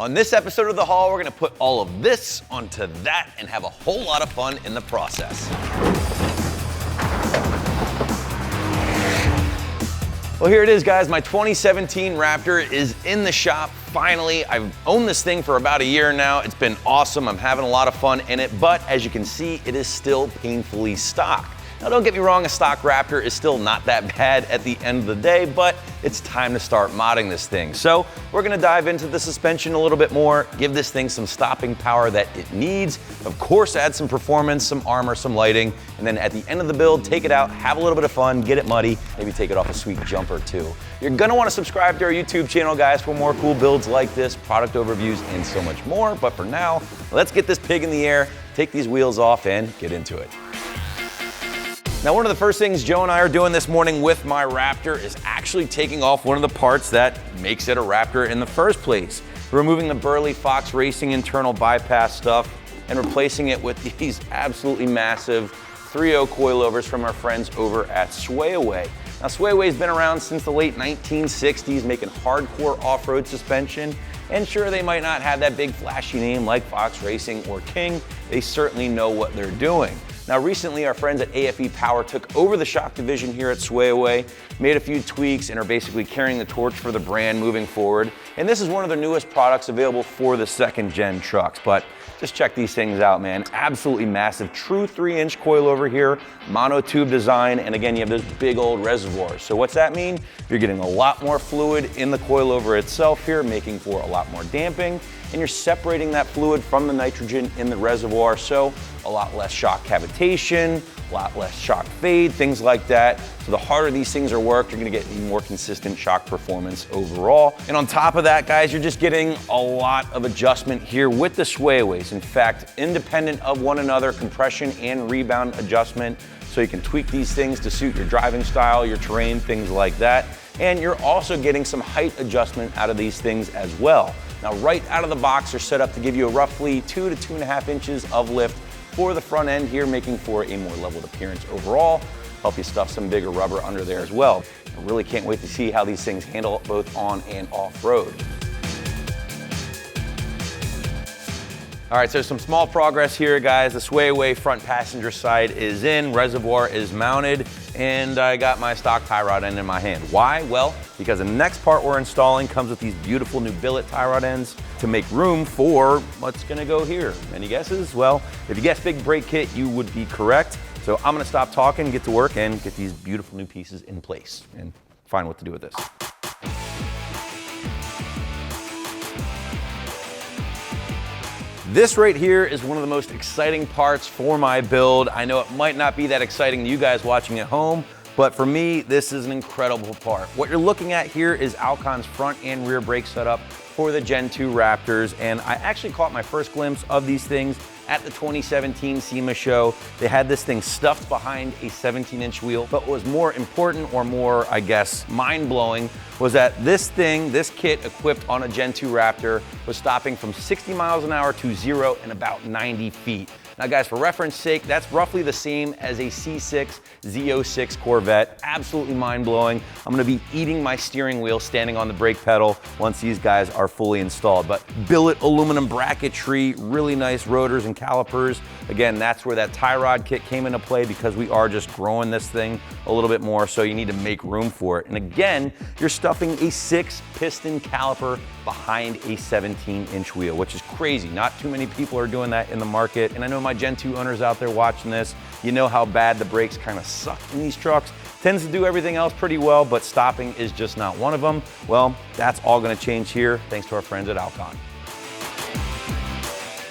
On this episode of The Haul, we're gonna put all of this onto that and have a whole lot of fun in the process. Well, here it is, guys. My 2017 Raptor is in the shop. Finally, I've owned this thing for about a year now. It's been awesome. I'm having a lot of fun in it, but as you can see, it is still painfully stock. Now, don't get me wrong, a stock Raptor is still not that bad at the end of the day, but it's time to start modding this thing. So we're gonna dive into the suspension a little bit more, give this thing some stopping power that it needs, of course add some performance, some armor, some lighting, and then at the end of the build, take it out, have a little bit of fun, get it muddy, maybe take it off a sweet jump or two. You're gonna wanna subscribe to our YouTube channel, guys, for more cool builds like this, product overviews, and so much more. But for now, let's get this pig in the air, take these wheels off, and get into it. Now, one of the first things Joe and I are doing this morning with my Raptor is actually taking off one of the parts that makes it a Raptor in the first place. Removing the burly Fox Racing internal bypass stuff and replacing it with these absolutely massive 3.0 coilovers from our friends over at Swayaway. Now, Swayaway's been around since the late 1960s, making hardcore off-road suspension. And sure, they might not have that big flashy name like Fox Racing or King. They certainly know what they're doing. Now, recently, our friends at AFE Power took over the shock division here at Swayaway, made a few tweaks, and are basically carrying the torch for the brand moving forward. And this is one of the newest products available for the second gen trucks. But just check these things out, man. Absolutely massive, true 3-inch coilover here, monotube design, and again, you have those big old reservoirs. So what's that mean? You're getting a lot more fluid in the coilover itself here, making for a lot more damping, and you're separating that fluid from the nitrogen in the reservoir, so a lot less shock cavitation, a lot less shock fade, things like that. So the harder these things are worked, you're gonna get more consistent shock performance overall. And on top of that, guys, you're just getting a lot of adjustment here with the Swayaways. In fact, independent of one another, compression and rebound adjustment, so you can tweak these things to suit your driving style, your terrain, things like that. And you're also getting some height adjustment out of these things as well. Now, right out of the box, they're set up to give you a roughly 2 to 2.5 inches of lift for the front end here, making for a more leveled appearance overall. Help you stuff some bigger rubber under there as well. I really can't wait to see how these things handle both on and off road. All right, so some small progress here, guys. The Swayaway front passenger side is in, reservoir is mounted, and I got my stock tie rod end in my hand. Why? Well, because the next part we're installing comes with these beautiful new billet tie rod ends to make room for what's gonna go here. Any guesses? Well, if you guessed big brake kit, you would be correct. So I'm gonna stop talking, get to work, and get these beautiful new pieces in place and find what to do with this. This right here is one of the most exciting parts for my build. I know it might not be that exciting to you guys watching at home, but for me, this is an incredible part. What you're looking at here is ALCON's front and rear brake setup for the Gen 2 Raptors, and I actually caught my first glimpse of these things at the 2017 SEMA show. They had this thing stuffed behind a 17-inch wheel, but what was more important, or more, I guess, mind-blowing, was that this thing, this kit equipped on a Gen 2 Raptor, was stopping from 60 miles an hour to 0 in about 90 feet. Now, guys, for reference sake, that's roughly the same as a C6 Z06 Corvette. Absolutely mind-blowing. I'm gonna be eating my steering wheel standing on the brake pedal once these guys are fully installed. But billet aluminum bracketry, really nice rotors and calipers. Again, that's where that tie rod kit came into play, because we are just growing this thing a little bit more, so you need to make room for it. And again, you're stuffing a 6-piston caliper behind a 17-inch wheel, which is crazy. Not too many people are doing that in the market. And I know my Gen 2 owners out there watching this, you know how bad the brakes kind of suck in these trucks. Tends to do everything else pretty well, but stopping is just not one of them. Well, that's all gonna change here, thanks to our friends at ALCON.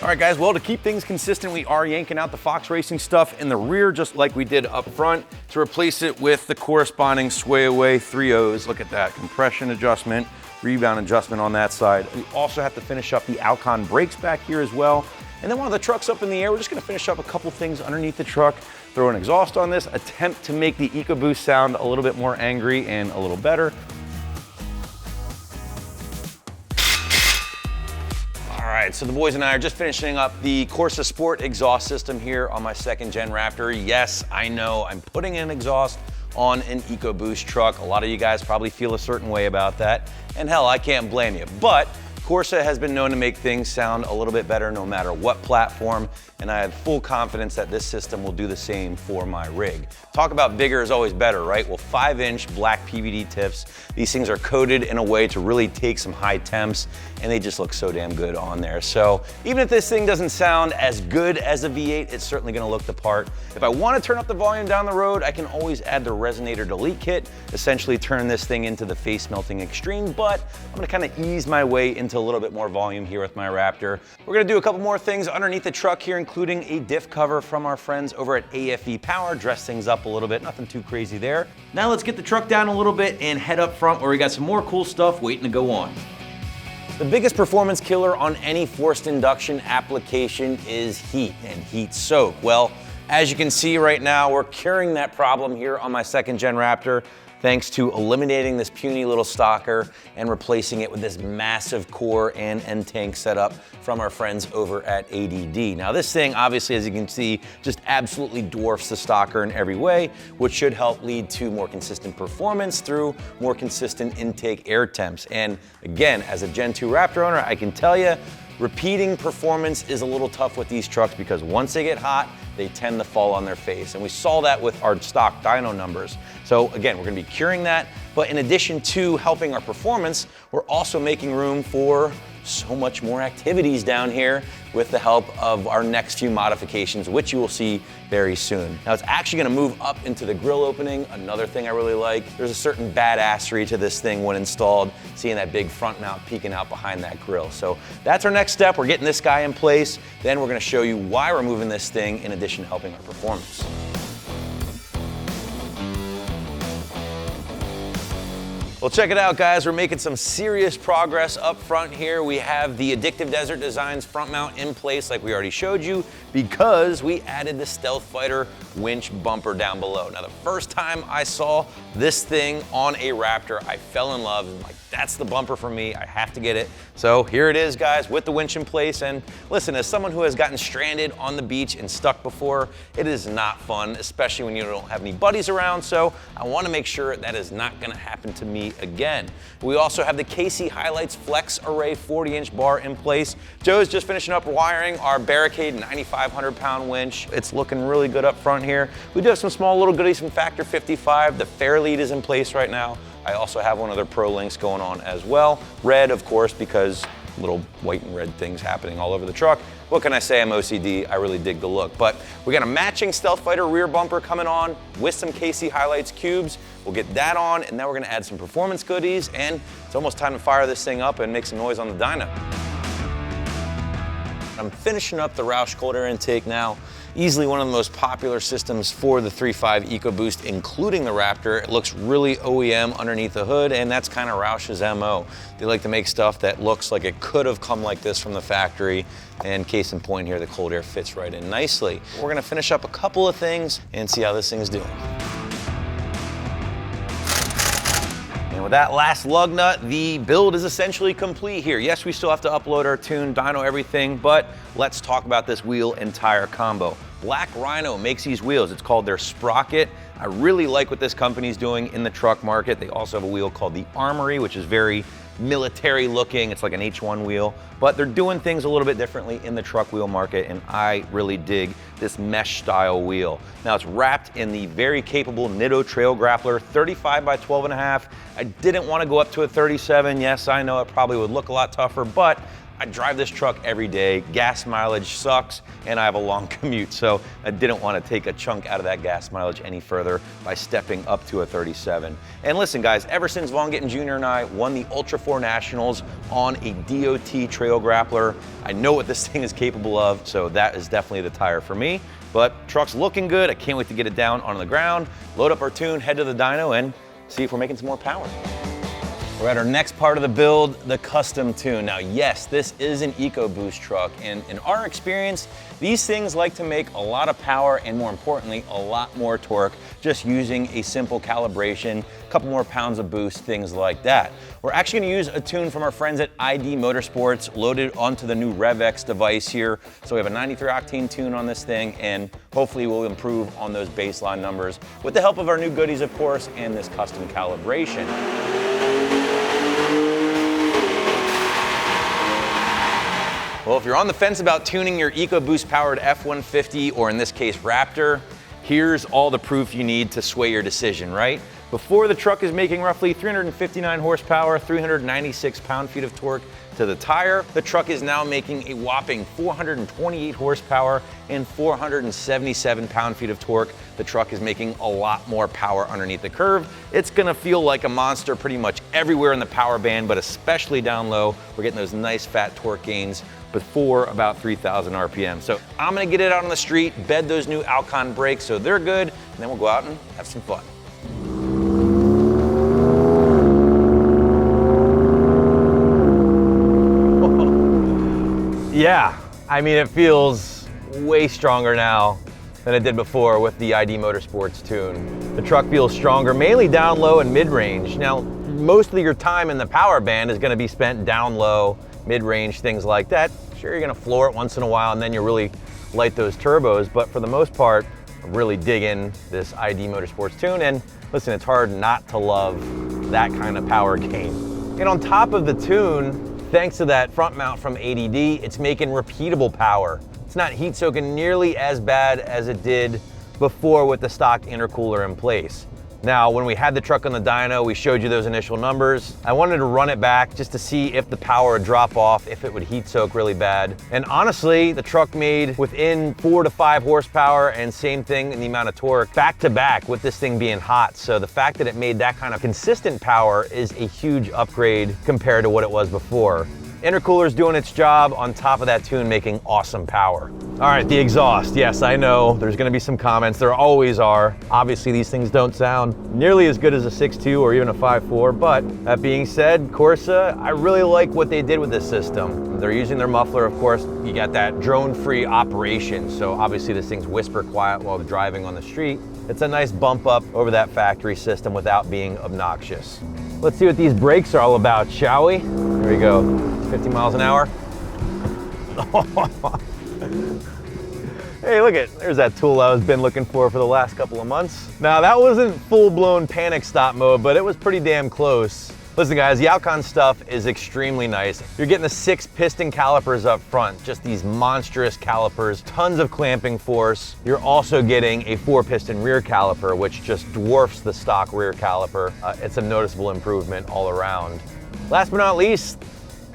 All right, guys, well, to keep things consistent, we are yanking out the Fox Racing stuff in the rear, just like we did up front, to replace it with the corresponding Swayaway 3.0s. Look at that, compression adjustment, rebound adjustment on that side. We also have to finish up the ALCON brakes back here as well. And then while the truck's up in the air, we're just gonna finish up a couple things underneath the truck, throw an exhaust on this, attempt to make the EcoBoost sound a little bit more angry and a little better. All right, so the boys and I are just finishing up the Corsa Sport exhaust system here on my second gen Raptor. Yes, I know, I'm putting in exhaust on an EcoBoost truck. A lot of you guys probably feel a certain way about that. And hell, I can't blame you. But Corsa has been known to make things sound a little bit better no matter what platform, and I have full confidence that this system will do the same for my rig. Talk about bigger is always better, right? Well, 5-inch black PVD tips. These things are coated in a way to really take some high temps, and they just look so damn good on there. So even if this thing doesn't sound as good as a V8, it's certainly gonna look the part. If I wanna turn up the volume down the road, I can always add the resonator delete kit, essentially turn this thing into the face melting extreme, but I'm gonna kind of ease my way into a little bit more volume here with my Raptor. We're gonna do a couple more things underneath the truck here, including a diff cover from our friends over at AFE Power, dress things up a little bit, nothing too crazy there. Now let's get the truck down a little bit and head up front where we got some more cool stuff waiting to go on. The biggest performance killer on any forced induction application is heat and heat soak. Well, as you can see right now, we're curing that problem here on my 2nd gen Raptor, thanks to eliminating this puny little stalker and replacing it with this massive core and end tank setup from our friends over at ADD. Now this thing, obviously, as you can see, just absolutely dwarfs the stalker in every way, which should help lead to more consistent performance through more consistent intake air temps. And again, as a Gen 2 Raptor owner, I can tell you, repeating performance is a little tough with these trucks because once they get hot, they tend to fall on their face. And we saw that with our stock dyno numbers. So again, we're gonna be curing that, but in addition to helping our performance, we're also making room for so much more activities down here with the help of our next few modifications, which you will see very soon. Now it's actually gonna move up into the grill opening. Another thing I really like, there's a certain badassery to this thing when installed, seeing that big front mount peeking out behind that grill. So that's our next step. We're getting this guy in place. Then we're gonna show you why we're moving this thing in addition to helping our performance. Well, check it out, guys. We're making some serious progress up front here. We have the Addictive Desert Designs front mount in place like we already showed you because we added the Stealth Fighter winch bumper down below. Now, the first time I saw this thing on a Raptor, I fell in love. I'm like, that's the bumper for me. I have to get it. So here it is, guys, with the winch in place. And listen, as someone who has gotten stranded on the beach and stuck before, it is not fun, especially when you don't have any buddies around. So I want to make sure that is not going to happen to me again. We also have the KC Highlights Flex Array 40-inch bar in place. Joe's just finishing up wiring our Barricade 9,500-pound winch. It's looking really good up front here. We do have some small little goodies from Factor 55. The Fairlead is in place right now. I also have one of their Pro Links going on as well. Red, of course, because little white and red things happening all over the truck. What can I say? I'm OCD. I really dig the look. But we got a matching Stealth Fighter rear bumper coming on with some KC Highlights cubes. We'll get that on, and then we're gonna add some performance goodies, and it's almost time to fire this thing up and make some noise on the dyno. I'm finishing up the Roush cold air intake now. Easily one of the most popular systems for the 3.5 EcoBoost, including the Raptor. It looks really OEM underneath the hood, and that's kind of Roush's MO. They like to make stuff that looks like it could have come like this from the factory, and case in point here, the cold air fits right in nicely. We're gonna finish up a couple of things and see how this thing's doing. And with that last lug nut, the build is essentially complete here. Yes, we still have to upload our tune, dyno, everything, but let's talk about this wheel and tire combo. Black RHINO makes these wheels. It's called their Sprocket. I really like what this company's doing in the truck market. They also have a wheel called the Armory, which is very military looking. It's like an H1 wheel, but they're doing things a little bit differently in the truck wheel market, and I really dig this mesh style wheel. Now it's wrapped in the very capable NITTO Trail Grappler 35 by 12.5. I didn't want to go up to a 37. Yes, I know it probably would look a lot tougher, but I drive this truck every day. Gas mileage sucks, and I have a long commute, so I didn't want to take a chunk out of that gas mileage any further by stepping up to a 37. And listen, guys, ever since Vaughn Gittin Jr. and I won the Ultra 4 Nationals on a DOT Trail Grappler, I know what this thing is capable of, so that is definitely the tire for me. But truck's looking good. I can't wait to get it down on the ground, load up our tune, head to the dyno, and see if we're making some more power. We're at our next part of the build, the custom tune. Now, yes, this is an EcoBoost truck, and in our experience, these things like to make a lot of power and, more importantly, a lot more torque just using a simple calibration, a couple more pounds of boost, things like that. We're actually gonna use a tune from our friends at ID Motorsports loaded onto the new RevX device here. So we have a 93 octane tune on this thing, and hopefully we'll improve on those baseline numbers with the help of our new goodies, of course, and this custom calibration. Well, if you're on the fence about tuning your EcoBoost powered F150, or in this case, Raptor, here's all the proof you need to sway your decision, right? Before, the truck is making roughly 359 horsepower, 396 pound-feet of torque to the tire. The truck is now making a whopping 428 horsepower and 477 pound-feet of torque. The truck is making a lot more power underneath the curve. It's gonna feel like a monster pretty much everywhere in the power band, but especially down low. We're getting those nice fat torque gains before about 3,000 RPM. So I'm gonna get it out on the street, bed those new ALCON brakes so they're good, and then we'll go out and have some fun. Yeah, I mean, it feels way stronger now than it did before with the ID Motorsports tune. The truck feels stronger, mainly down low and mid-range. Now, most of your time in the power band is gonna be spent down low, mid-range, things like that. Sure, you're gonna floor it once in a while and then you really light those turbos, but for the most part, I'm really digging this ID Motorsports tune. And listen, it's hard not to love that kind of power gain. And on top of the tune, thanks to that front mount from ADD, it's making repeatable power. It's not heat soaking nearly as bad as it did before with the stock intercooler in place. Now, when we had the truck on the dyno, we showed you those initial numbers. I wanted to run it back just to see if the power would drop off, if it would heat soak really bad. And honestly, the truck made within 4 to 5 horsepower, and same thing in the amount of torque, back to back with this thing being hot. So the fact that it made that kind of consistent power is a huge upgrade compared to what it was before. Intercooler's doing its job on top of that tune, making awesome power. All right, the exhaust. Yes, I know there's gonna be some comments. There always are. Obviously, these things don't sound nearly as good as a 6.2 or even a 5.4, but that being said, Corsa, I really like what they did with this system. They're using their muffler, of course. You got that drone-free operation, so obviously this thing's whisper quiet while driving on the street. It's a nice bump up over that factory system without being obnoxious. Let's see what these brakes are all about, shall we? Here we go, 50 miles an hour. Hey, look it, there's that tool I've been looking for the last couple of months. Now, that wasn't full-blown panic stop mode, but it was pretty damn close. Listen guys, the ALCON stuff is extremely nice. You're getting the 6 piston calipers up front, just these monstrous calipers, tons of clamping force. You're also getting a 4 piston rear caliper, which just dwarfs the stock rear caliper. It's a noticeable improvement all around. Last but not least,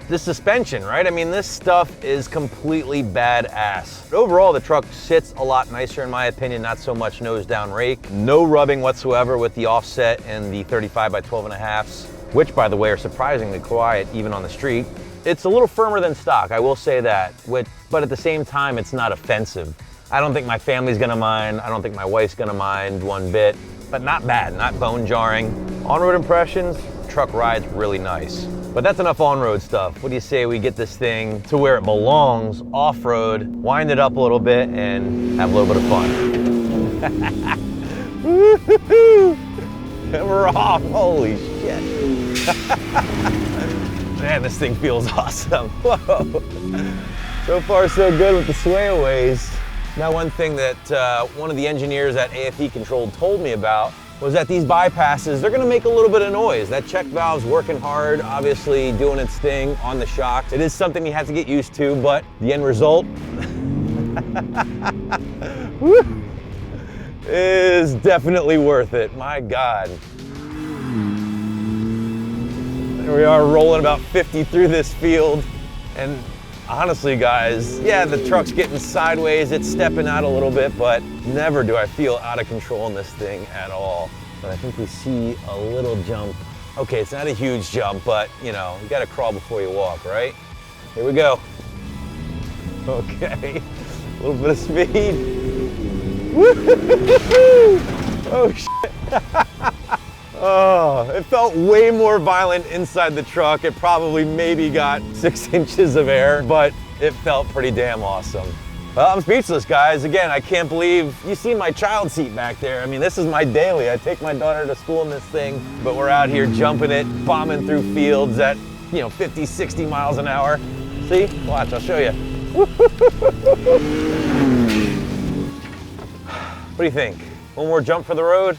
the suspension, right? I mean, this stuff is completely badass. Overall, the truck sits a lot nicer in my opinion, not so much nose down rake. No rubbing whatsoever with the offset and the 35 by 12.5s. Which, by the way, are surprisingly quiet even on the street. It's a little firmer than stock, I will say that, but at the same time, it's not offensive. I don't think my family's gonna mind, I don't think my wife's gonna mind one bit, but not bad, not bone jarring. On-road impressions, truck rides really nice. But that's enough on-road stuff. What do you say we get this thing to where it belongs, off-road, wind it up a little bit, and have a little bit of fun. Woo-hoo-hoo! And we're off, holy shit. Man, this thing feels awesome. Whoa. So far, so good with the swayaways. Now, one thing that one of the engineers at AFE Control told me about was that these bypasses, they're gonna make a little bit of noise. That check valve's working hard, obviously doing its thing on the shocks. It is something you have to get used to, but the end result is definitely worth it, my God. Here we are rolling about 50 through this field, and honestly guys, yeah, the truck's getting sideways, it's stepping out a little bit, but never do I feel out of control in this thing at all. But I think we see a little jump. Okay, it's not a huge jump, but you know, you gotta crawl before you walk, right? Here we go. Okay, a little bit of speed. Oh shit. Oh, it felt way more violent inside the truck. It probably maybe got 6 inches of air, but it felt pretty damn awesome. Well, I'm speechless, guys. Again, I can't believe, you see my child seat back there. I mean, this is my daily. I take my daughter to school in this thing, but we're out here jumping it, bombing through fields at, 50, 60 miles an hour. See? Watch, I'll show you. What do you think? One more jump for the road?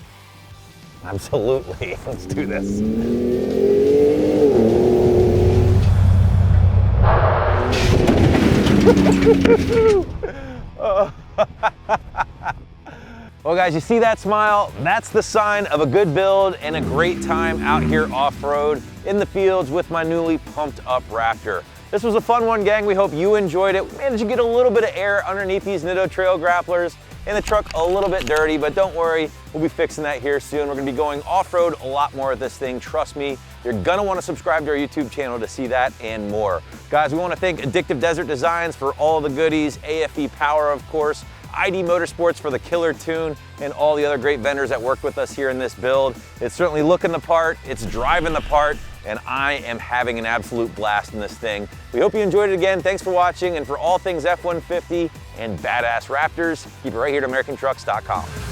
Absolutely. Let's do this. Well guys, you see that smile? That's the sign of a good build and a great time out here off-road in the fields with my newly pumped up Raptor. This was a fun one, gang. We hope you enjoyed it. We managed to get a little bit of air underneath these NITTO trail grapplers, and the truck a little bit dirty, but don't worry, we'll be fixing that here soon. We're gonna be going off-road a lot more with this thing. Trust me, you're gonna wanna subscribe to our YouTube channel to see that and more. Guys, we wanna thank Addictive Desert Designs for all the goodies, AFE Power, of course, ID Motorsports for the killer tune, and all the other great vendors that worked with us here in this build. It's certainly looking the part, it's driving the part, and I am having an absolute blast in this thing. We hope you enjoyed it again. Thanks for watching, and for all things F-150 and badass Raptors, keep it right here to AmericanTrucks.com.